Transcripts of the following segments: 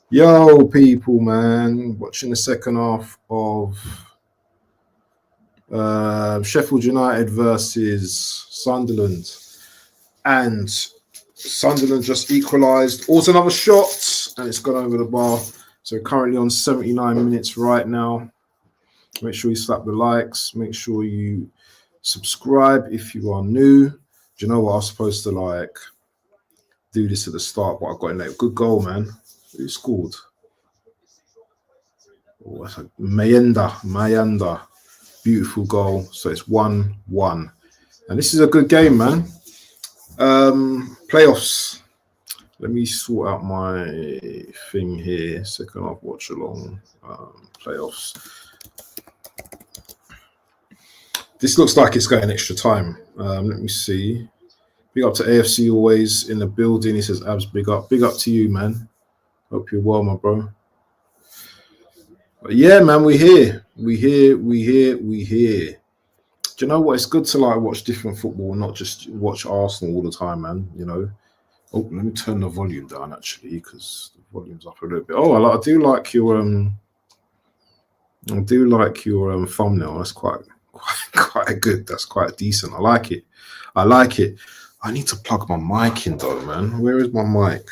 Yo, people, man, watching the second half of Sheffield United versus Sunderland, and Sunderland just equalised. Also another shot, and it's gone over the bar. So currently on 79 minutes right now. Make sure you slap the likes. Make sure you subscribe if you are new. Do you know what? I was supposed to like do this at the start, but I got in late. Good goal, man. Who scored? Oh, that's a Mayenda. Beautiful goal. So it's 1-1. And this is a good game, man. Playoffs. Let me sort out my thing here. Second half watch along. Playoffs. This looks like it's going extra time. Let me see. Big up to AFC always in the building. He says, Abs, big up. Big up to you, man. Hope you're well, my bro. But yeah, man, we here. We here. Do you know what? It's good to like watch different football, not just watch Arsenal all the time, man. You know. Oh, let me turn the volume down actually, because the volume's up a little bit. Oh, I do like your thumbnail. That's quite good. That's quite decent. I like it. I need to plug my mic in though, man. Where is my mic?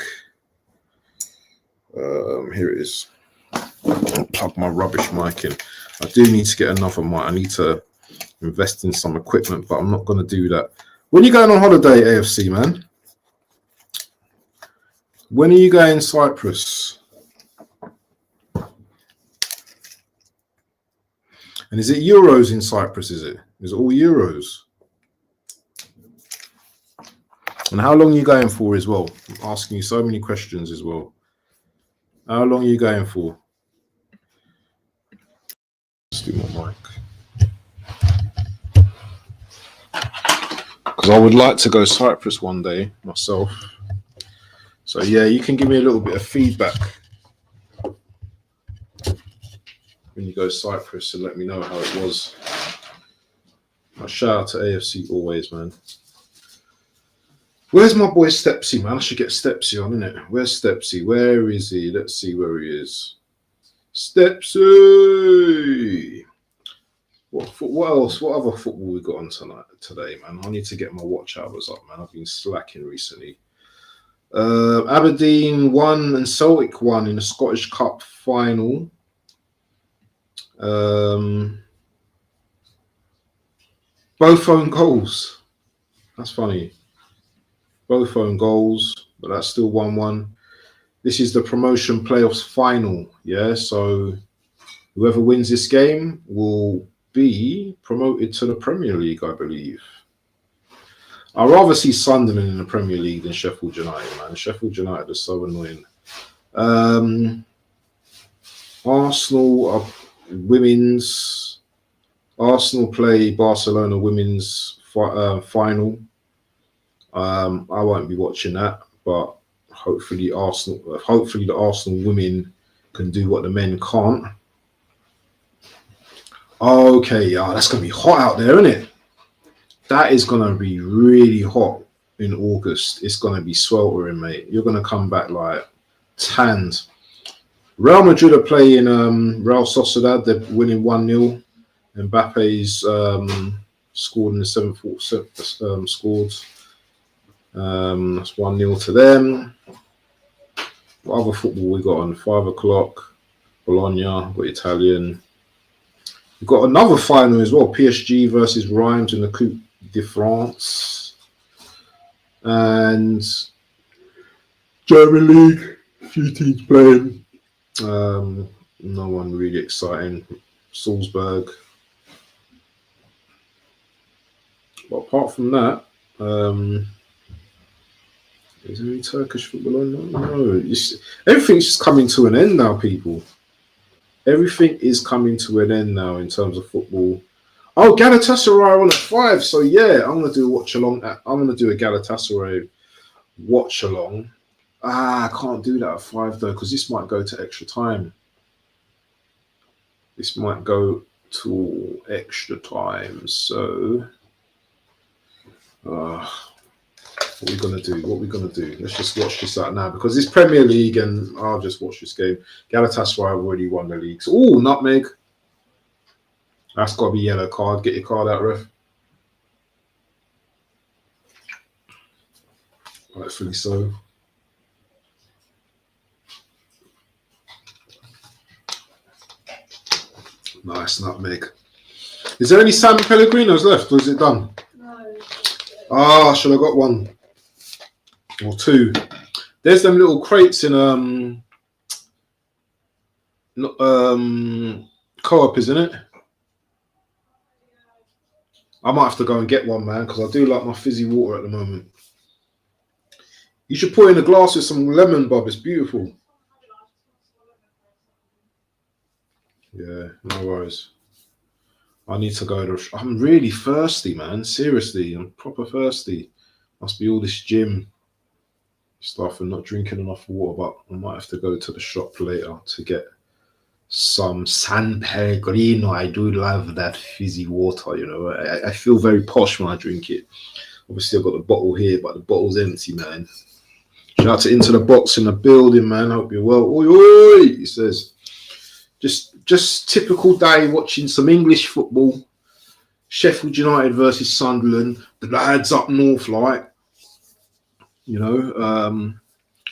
Here it is. I'll plug my rubbish mic in. I do need to get another mic. I need to invest in some equipment, but I'm not going to do that. When are you going on holiday, AFC, man? When are you going to Cyprus? And is it euros in Cyprus, is it? Is it all euros? And how long are you going for as well? I'm asking you so many questions as well. How long are you going for? Let's do my mic. Because I would like to go Cyprus one day myself. So yeah, you can give me a little bit of feedback when you go Cyprus and let me know how it was. A shout out to AFC always, man. Where's my boy Stepsy, man? I should get Stepsy on, innit? Where's Stepsy? Where is he? Let's see where he is. Stepsy! What else? What other football we got on today, man? I need to get my watch hours up, man. I've been slacking recently. Aberdeen won and Celtic won in the Scottish Cup final. Both own goals. That's funny. Both own goals, but that's still 1-1. This is the promotion playoffs final. Yeah, so whoever wins this game will be promoted to the Premier League, I believe. I'd rather see Sunderland in the Premier League than Sheffield United, man. Sheffield United is so annoying. Arsenal are women's. Arsenal play Barcelona women's final. I won't be watching that, but hopefully the Arsenal women can do what the men can't. Okay, yeah, that's gonna be hot out there, isn't it? That is going to be really hot in August. It's going to be sweltering, mate. You're going to come back like tanned. Real Madrid are playing Real Sociedad. They're winning 1-0. Mbappe's scored in the 7th scored. That's 1-0 to them. What other football we got on? 5 o'clock. Bologna, got Italian. We've got another final as well. PSG versus Reims in the Coupe de France. And German League, a few teams playing. No one really exciting. Salzburg. But apart from that, Is there any Turkish football on? No. Everything's just coming to an end now, people. Everything is coming to an end now in terms of football. Oh, Galatasaray on at 5. So yeah, I'm gonna do a watch along. I'm gonna do a Galatasaray watch along. I can't do that at 5 though, because this might go to extra time. This might go to extra time. So what we gonna do? What we gonna do? Let's just watch this out now, because it's Premier League and I'll just watch this game. Galatasaray have already won the league. So, oh, nutmeg. That's got to be yellow card. Get your card out, ref. Rightfully so. Nice nutmeg. Is there any San Pellegrinos left, or is it done? No. Ah, should have got 1 or 2. There's them little crates in Co-op, isn't it? I might have to go and get one, man, because I do like my fizzy water at the moment. You should put in a glass with some lemon, Bob. It's beautiful. Yeah, no worries. I need to go to... I'm really thirsty, man. Seriously, I'm proper thirsty. Must be all this gym stuff and not drinking enough water, but I might have to go to the shop later to get some San Pellegrino. I do love that fizzy water, you know. I feel very posh when I drink it. Obviously, I've got the bottle here, but the bottle's empty, man. Shout out to Into the Box in the building, man. Hope you're well. Oi, oi, he says. Just typical day watching some English football. Sheffield United versus Sunderland. The lads up north, like, you know.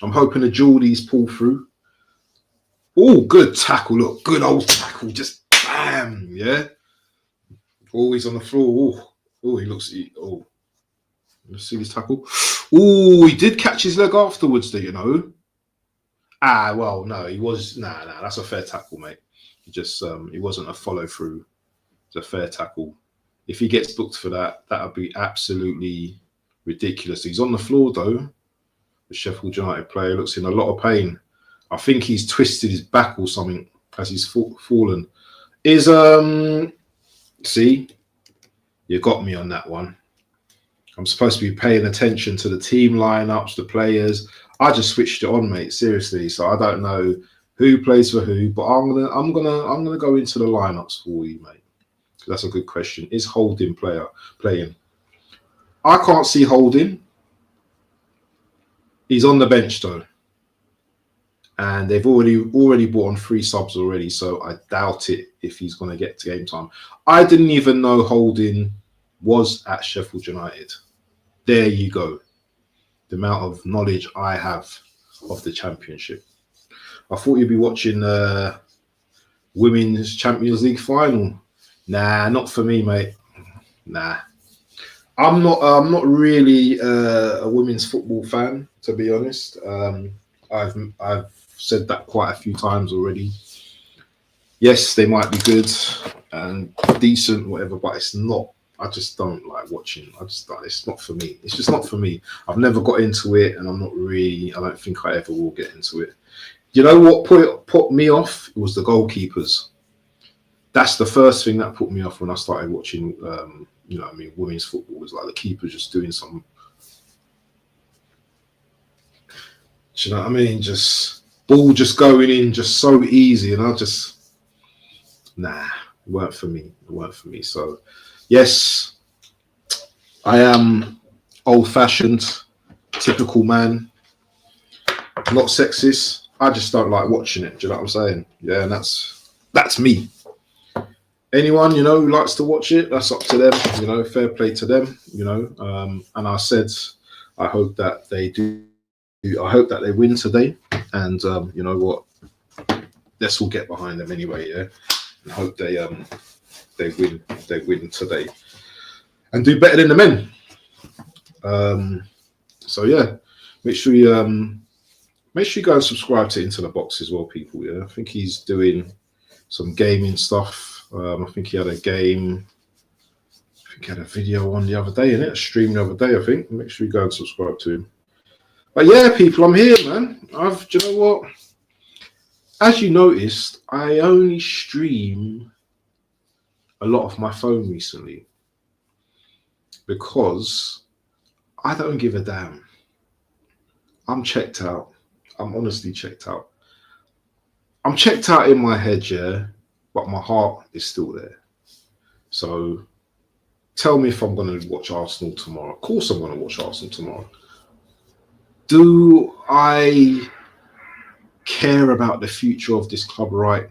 I'm hoping the Geordies pull through. Oh, good tackle. Look, good old tackle. Just bam, yeah. Always on the floor. Oh, he looks... Oh, let's see his tackle. Oh, he did catch his leg afterwards, do you know? Ah, well, no, he was... Nah, that's a fair tackle, mate. He just... it wasn't a follow-through. It's a fair tackle. If he gets booked for that, that would be absolutely ridiculous. He's on the floor, though. The Sheffield United player looks in a lot of pain. I think he's twisted his back or something as he's fallen. Is see, you got me on that one. I'm supposed to be paying attention to the team lineups, the players. I just switched it on, mate. Seriously, so I don't know who plays for who, but I'm gonna go into the lineups for you, mate. That's a good question. Is Holding playing? I can't see Holding. He's on the bench though. And they've already brought on 3 subs already, so I doubt it if he's going to get to game time. I didn't even know Holding was at Sheffield United. There you go. The amount of knowledge I have of the Championship. I thought you'd be watching Women's Champions League final. Nah, not for me, mate. Nah. I'm not really a women's football fan, to be honest. I've said that quite a few times already. Yes, they might be good and decent, whatever, but it's not. I just don't like watching. It's not for me. It's just not for me. I've never got into it, and I don't think I ever will get into it. You know what put me off? It was the goalkeepers. That's the first thing that put me off when I started watching. Women's football was like the keepers just doing some. Do you know what I mean? Just ball just going in just so easy, and I just it weren't for me. It weren't for me. So yes, I am old-fashioned, typical man, not sexist. I just don't like watching it. Do you know what I'm saying? Yeah, and that's me. Anyone, who likes to watch it, that's up to them. Fair play to them. And I said, I hope that they do. I hope that they win today, and you know what? Let's all get behind them anyway, yeah. And hope they win. They win today, and do better than the men. So yeah, make sure you go and subscribe to Into the Box as well, people. Yeah, I think he's doing some gaming stuff. I think he had a game. I think he had a video on the other day, innit? A stream the other day, I think. Make sure you go and subscribe to him. But yeah, people, I'm here, man. Do you know what? As you noticed, I only stream a lot of my phone recently because I don't give a damn. I'm checked out. I'm honestly checked out. I'm checked out in my head, yeah, but my heart is still there. So tell me if I'm going to watch Arsenal tomorrow. Of course, I'm going to watch Arsenal tomorrow. Do I care about the future of this club right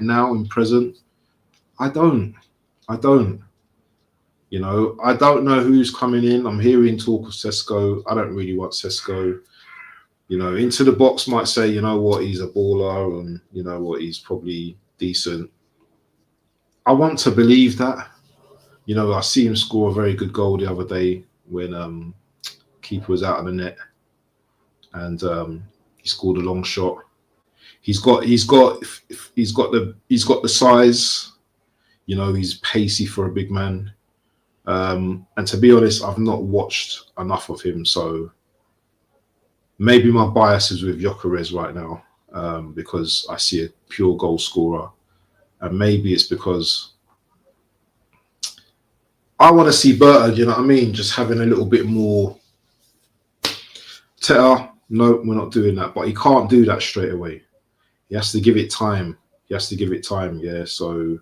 now in present? I don't. I don't. You know, I don't know who's coming in. I'm hearing talk of Sesko. I don't really want Sesko. You know, Into the Box might say, you know what, he's a baller, and you know what, he's probably decent. I want to believe that. You know, I see him score a very good goal the other day when keeper was out of the net, and he scored a long shot. He's got the size. You know, he's pacey for a big man. And to be honest, I've not watched enough of him, so maybe my bias is with Gyökeres right now because I see a pure goal scorer, and maybe it's because I want to see Berta. You know what I mean? Just having a little bit more. Teta, no, we're not doing that, but he can't do that straight away. He has to give it time. Yeah. So,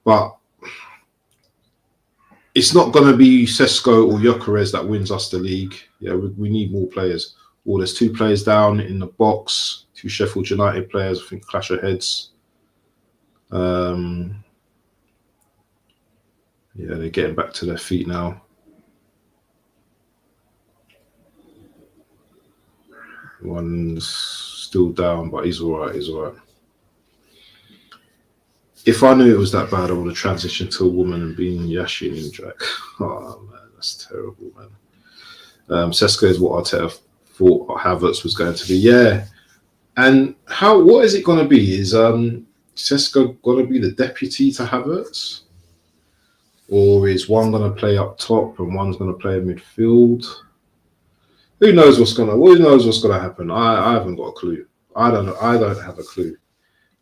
but it's not going to be Sesko or Gyökeres that wins us the league. Yeah, we need more players. Well, there's 2 players down in the box, 2 Sheffield United players, I think, clash of heads. Yeah, they're getting back to their feet now. One's still down, but he's all right. If I knew it was that bad, I would have transitioned to a woman and been Yashin in drag. Oh, man, that's terrible, man. Sesko is what Arteta thought Havertz was going to be. Yeah. And what is it going to be? Is Sesko going to be the deputy to Havertz? Or is one going to play up top and one's going to play in midfield? Who knows what's going to happen? I haven't got a clue. I don't know. I don't have a clue.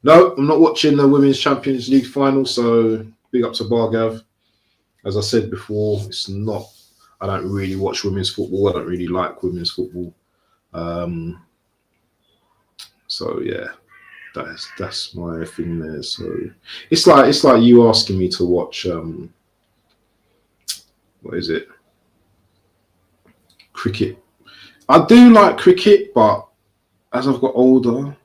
No, I'm not watching the Women's Champions League final, so big up to Bargav. As I said before, it's not. I don't really watch women's football. I don't really like women's football. So yeah, that's my thing there. So it's like you asking me to watch what is it? Cricket. I do like cricket, but as I've got older,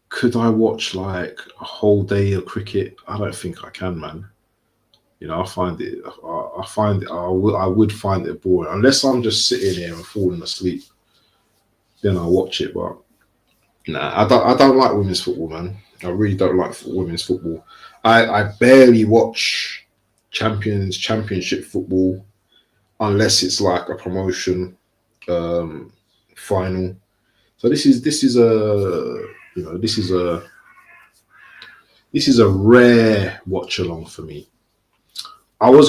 could I watch like a whole day of cricket? I don't think I can, man. You know, I would find it boring unless I'm just sitting here and falling asleep. Then I'll watch it, but nah, I don't like women's football, man. I really don't like women's football. I barely watch championship football unless it's like a promotion final. So this is a rare watch along for me. I would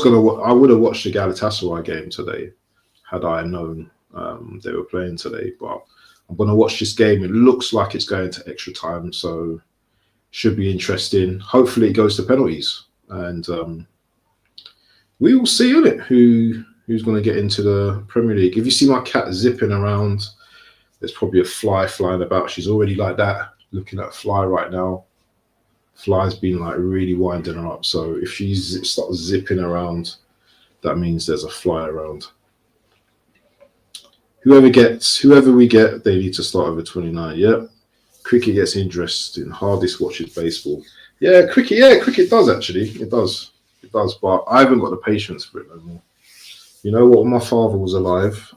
have watched the Galatasaray game today had I known they were playing today, but I'm going to watch this game. It looks like it's going to extra time, so should be interesting. Hopefully it goes to penalties, and we will see on it who's going to get into the Premier League. If you see my cat zipping around, there's probably a fly flying about. She's already like that, looking at a fly right now. Fly's been like really winding her up. So if she starts zipping around, that means there's a fly around. Whoever we get, they need to start over 29. Yep. Cricket gets interesting. Hardest watches baseball. Yeah, cricket does actually. It does. But I haven't got the patience for it no more. You know what? When my father was alive,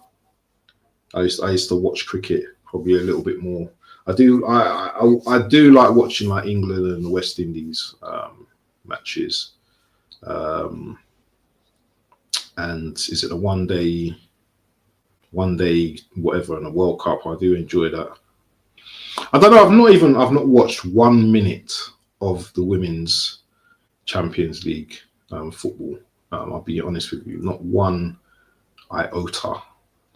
I used to watch cricket probably a little bit more. I do like watching like England and the West Indies matches. And is it a one day whatever in the World Cup? I do enjoy that. I don't know. I've not watched 1 minute of the Women's Champions League football. I'll be honest with you, not one iota.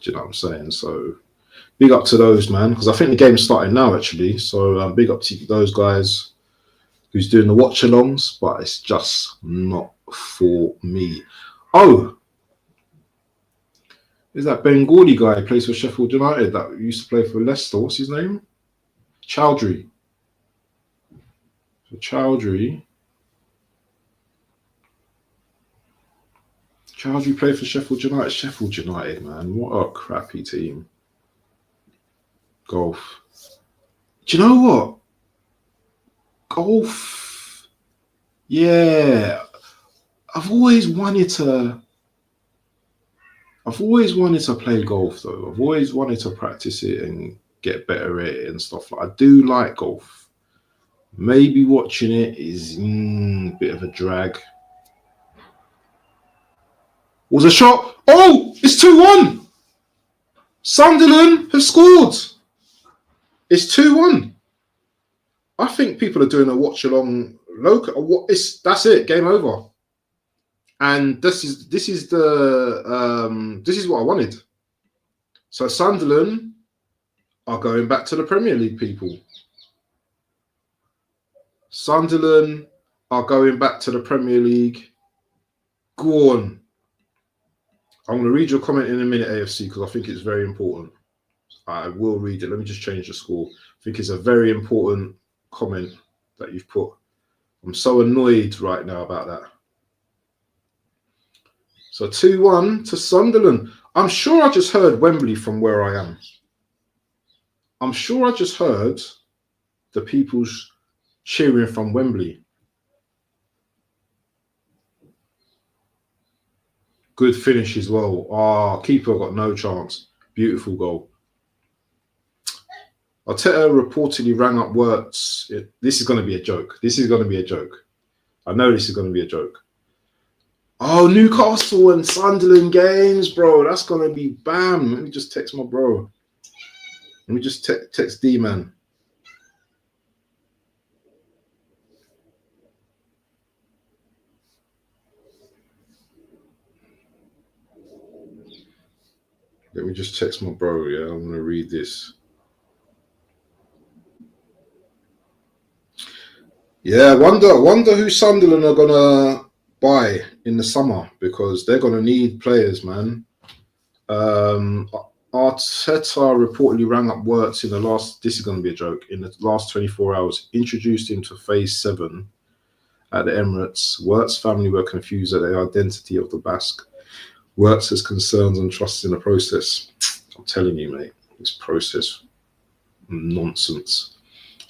Do you know what I'm saying? So big up to those, man, because I think the game's starting now, actually. So big up to those guys who's doing the watch-alongs, but it's just not for me. Oh, is that Bengali guy who plays for Sheffield United that used to play for Leicester? What's his name? Chowdhury. So Chowdhury played for Sheffield United. Sheffield United, man, what a crappy team. Golf. Do you know what? Golf. Yeah, I've always wanted to play golf though. I've always wanted to practice it and get better at it and stuff. I do like golf. Maybe watching it is a bit of a drag. Was a shot. Oh, it's 2-1. Sunderland have scored. It's 2-1. I think people are doing a watch along local. That's it. Game over. And this is what I wanted. So Sunderland are going back to the Premier League, people. Sunderland are going back to the Premier League. Go on. I'm going to read your comment in a minute, AFC, because I think it's very important. I will read it. Let me just change the score. I think it's a very important comment that you've put. I'm so annoyed right now about that. So 2-1 to Sunderland. I'm sure I just heard Wembley from where I am. I'm sure I just heard the people's cheering from Wembley. Good finish as well. Keeper got no chance. Beautiful goal. Arteta reportedly rang up Wirtz. This is going to be a joke. This is going to be a joke. I know this is going to be a joke. Oh, Newcastle and Sunderland games, bro. That's going to be bam. Let me just text my bro. Let me just text D-Man. Let me just text my bro, yeah? I'm going to read this. Yeah, wonder who Sunderland are going to buy in the summer, because they're going to need players, man. Arteta reportedly rang up Wirtz in the last, this is going to be a joke, in the last 24 hours, introduced him to Phase 7 at the Emirates. Wirtz's family were confused at the identity of the Basque. Wirtz has concerns and trusts in the process. I'm telling you, mate, this process, nonsense.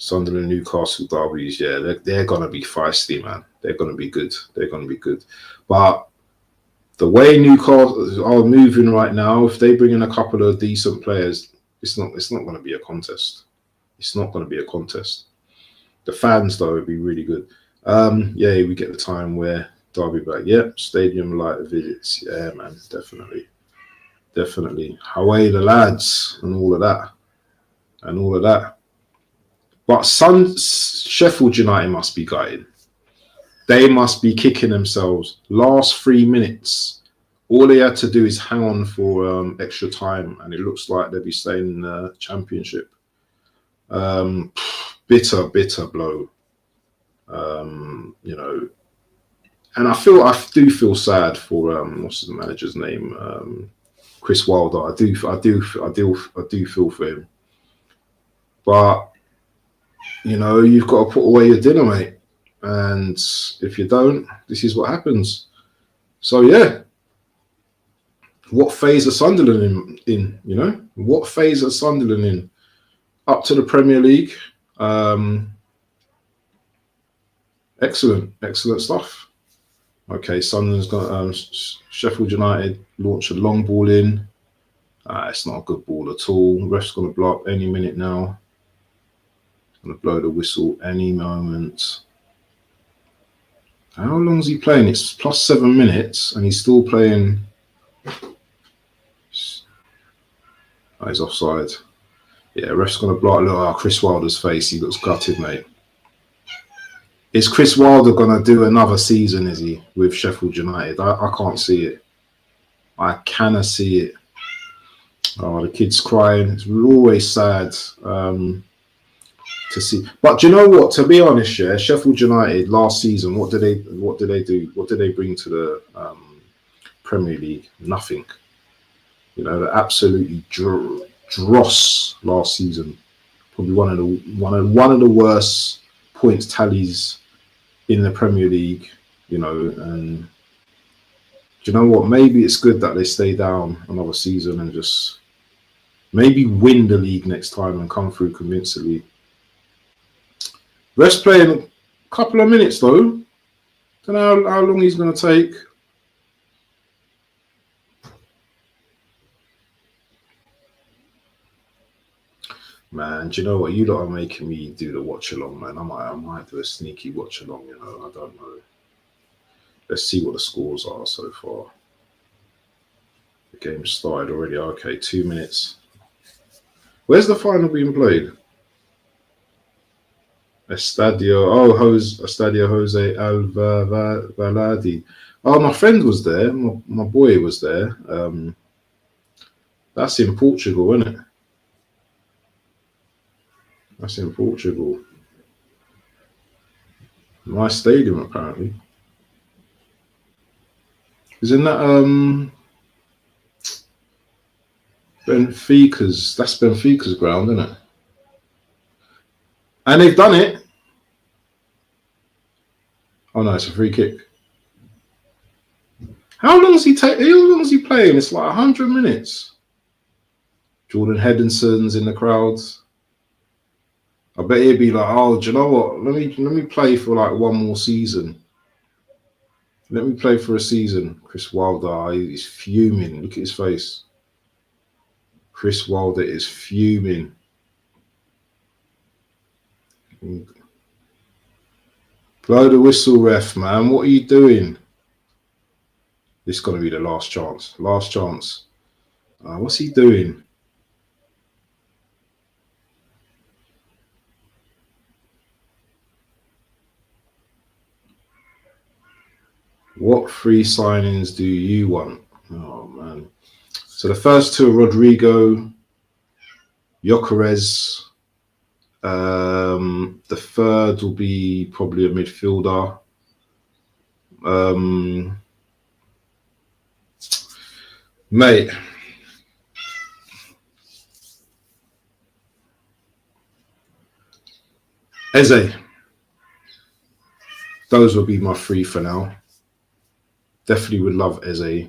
Sunderland, Newcastle derbies, yeah, they're going to be feisty, man. They're going to be good. They're going to be good. But the way Newcastle are moving right now, if they bring in a couple of decent players, it's not going to be a contest. It's not going to be a contest. The fans, though, would be really good. Yeah, we get the time where Derby back. Yep, stadium light visits. Yeah, man, definitely. Away the lads and all of that. But Sheffield United must be gutted. They must be kicking themselves. Last 3 minutes, all they had to do is hang on for extra time, and it looks like they'll be staying in the Championship. Bitter blow. You know, and I do feel sad for what's the manager's name, Chris Wilder. I do feel for him, but you know, you've got to put away your dinner, mate. And if you don't, this is what happens. So yeah, what phase are Sunderland in? You know, what phase are Sunderland in? Up to the Premier League. Excellent stuff. Okay, Sunderland's got Sheffield United launch a long ball in. It's not a good ball at all. Ref's going to blow up any minute now. Going to blow the whistle any moment. How long is he playing? It's plus 7 minutes, and he's still playing. Oh, he's offside. Yeah, ref's going to blow. Look at Chris Wilder's face. He looks gutted, mate. Is Chris Wilder going to do another season, is he, with Sheffield United? I can't see it. I cannot see it. Oh, the kid's crying. It's always sad to see. But do you know what? To be honest, yeah, Sheffield United last season, what did they do? What did they bring to the Premier League? Nothing. You know, they absolutely dross last season. Probably one of the worst points tallies in the Premier League. You know, and do you know what? Maybe it's good that they stay down another season and just maybe win the league next time and come through convincingly. Let's play in a couple of minutes though. Don't know how long he's going to take. Man, do you know what? You lot are making me do the watch along, man. I might do a sneaky watch along, you know. I don't know. Let's see what the scores are so far. The game started already. Okay, 2 minutes. Where's the final being played? Estadio Jose Alvalade. Oh, my friend was there. My boy was there. That's in Portugal, isn't it? That's in Portugal. Nice stadium, apparently. Isn't that Benfica's? That's Benfica's ground, isn't it? And they've done it. Oh no, it's a free kick. How long is he playing? It's like 100 minutes. Jordan Henderson's in the crowds. I bet he'd be like, oh, do you know what? Let me play for like one more season. Let me play for a season. Chris Wilder, he's fuming. Look at his face. Chris Wilder is fuming. Blow the whistle, ref, man. What are you doing? This is going to be the last chance. Last chance. What's he doing? What free signings do you want? Oh, man. So the first two are Rodrigo, Gyökeres. The third will be probably a midfielder. Mate. Eze. Those will be my three for now. Definitely would love Eze.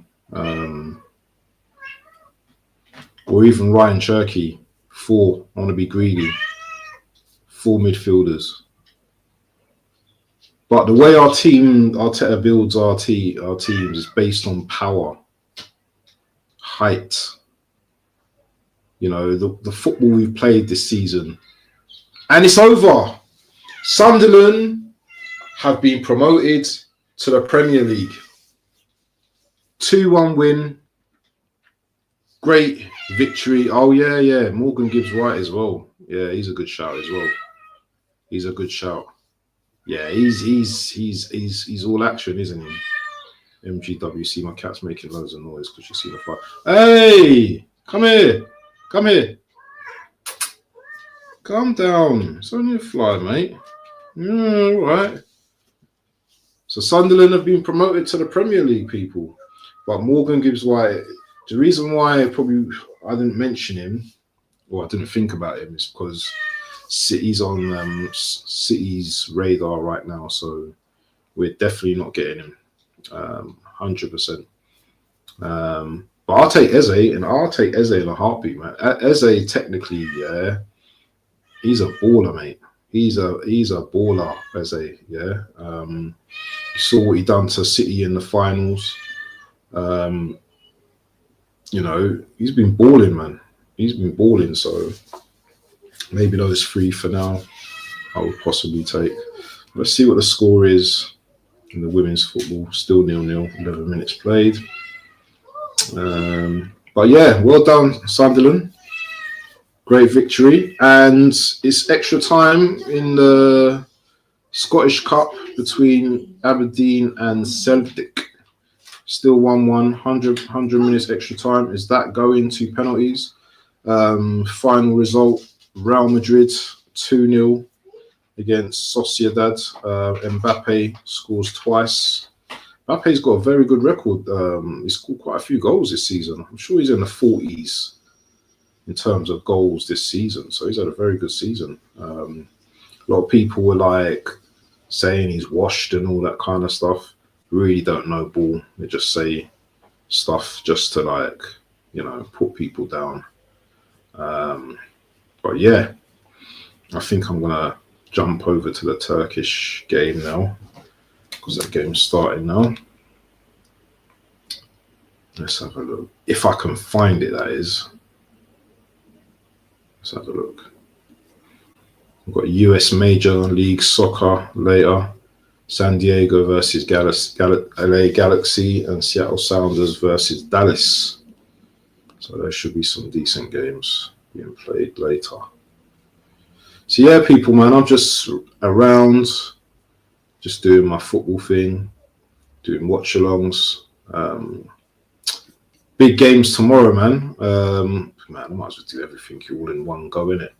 Or even Ryan Cherky. 4. I want to be greedy. 4 midfielders. But the way Arteta builds our teams is based on power, height. You know, the football we've played this season. And it's over. Sunderland have been promoted to the Premier League. 2-1 win. Great victory. Oh, yeah. Morgan Gibbs White as well. Yeah, he's a good shout as well. He's a good shout. Yeah, he's all action, isn't he? MGWC, my cat's making loads of noise because you see the fire. Hey, come here. Come here. Calm down. It's only a fly, mate. Yeah, all right. So Sunderland have been promoted to the Premier League, people. But Morgan Gibbs White, the reason why probably I didn't mention him, or I didn't think about him, is because City's on City's radar right now. So we're definitely not getting him, 100%. But I'll take Eze, and I'll take Eze in a heartbeat, man. Eze, technically, yeah, he's a baller, mate. He's a baller, Eze, yeah. You saw what he done to City in the finals. You know, he's been balling, man. He's been balling, so maybe those 3 for now I would possibly take. Let's see what the score is in the women's football. Still 0-0, 11 minutes played. But yeah, well done, Sunderland. Great victory. And it's extra time in the Scottish Cup between Aberdeen and Celtic. Still 1-1, 100 minutes extra time. Is that going to penalties? Final result: Real Madrid 2-0 against Sociedad. Mbappe scores twice. Mbappe's got a very good record. He's scored quite a few goals this season. I'm sure he's in the 40s in terms of goals this season. So he's had a very good season. A lot of people were like saying he's washed and all that kind of stuff. Really don't know ball. They just say stuff just to like, you know, put people down. But yeah, I think I'm gonna jump over to the Turkish game now because that game's starting now. Let's have a look. If I can find it, that is. Let's have a look. We've got US Major League Soccer later. San Diego versus LA Galaxy and Seattle Sounders versus Dallas. So there should be some decent games being played later. So yeah, people, man, I'm just around, just doing my football thing, doing watch-alongs. Big games tomorrow, man. Man, I might as well do everything all in one go, innit?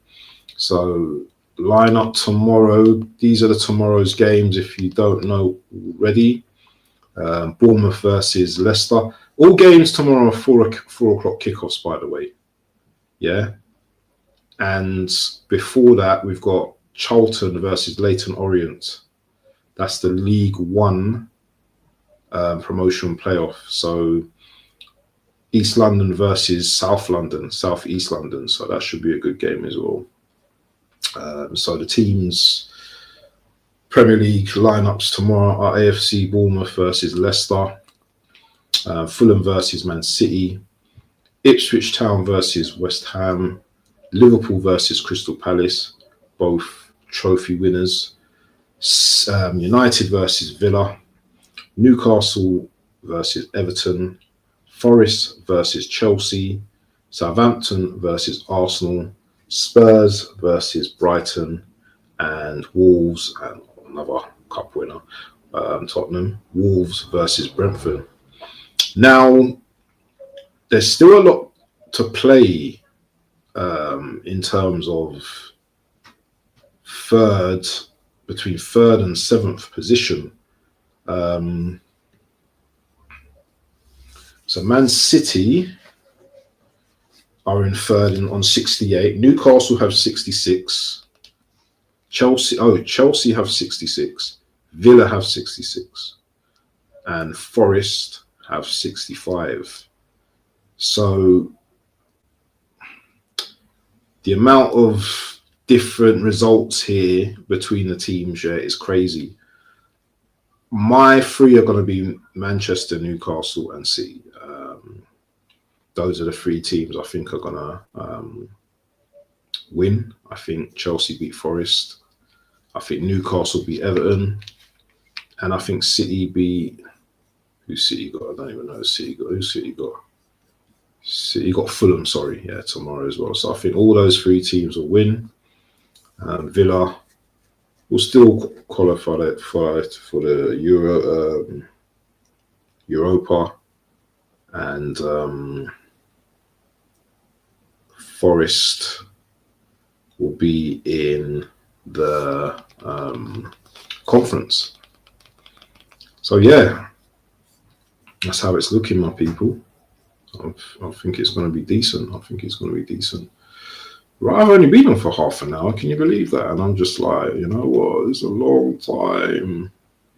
So line up tomorrow. These are the tomorrow's games if you don't know already. Bournemouth versus Leicester. All games tomorrow are 4 o'clock kickoffs, by the way. Yeah. And before that, we've got Charlton versus Leyton Orient. That's the League One promotion playoff. So East London versus South East London. So that should be a good game as well. So the teams, Premier League lineups tomorrow are AFC Bournemouth versus Leicester, Fulham versus Man City, Ipswich Town versus West Ham, Liverpool versus Crystal Palace, both trophy winners, United versus Villa, Newcastle versus Everton, Forest versus Chelsea, Southampton versus Arsenal, Spurs versus Brighton, and Wolves, and another cup winner, Tottenham, Wolves versus Brentford. Now, there's still a lot to play in terms of between third and seventh position. So Man City are in third on 68. Newcastle have 66. Chelsea have 66. Villa have 66. And Forest have 65. So the amount of different results here between the teams, yeah, is crazy. My three are going to be Manchester, Newcastle, and City. Those are the three teams I think are going to win. I think Chelsea beat Forest. I think Newcastle beat Everton. And I think City beat... Who's City got? I don't even know who City got. Who's City got? City got Fulham, sorry. Yeah, tomorrow as well. So I think all those three teams will win. Villa will still qualify for the Europa. And Forest will be in the conference. So yeah, that's how it's looking, my people. I think it's going to be decent. Right, I've only been on for half an hour. Can you believe that? And I'm just like, you know what? It's a long time.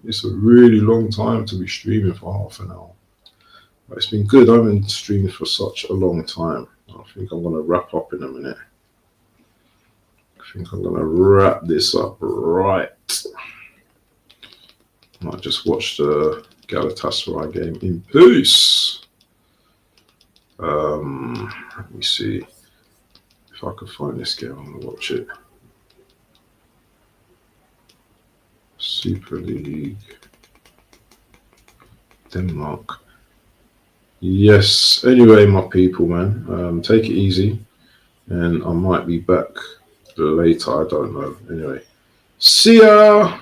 It's a really long time to be streaming for half an hour. But it's been good. I've been streaming for such a long time. I think I'm going to wrap up in a minute. I think I'm going to wrap this up right. I might just watch the Galatasaray game in peace. Let me see if I can find this game. I'm going to watch it. Super League. Denmark. Yes. Anyway, my people, man, take it easy. And I might be back later. I don't know. Anyway, see ya.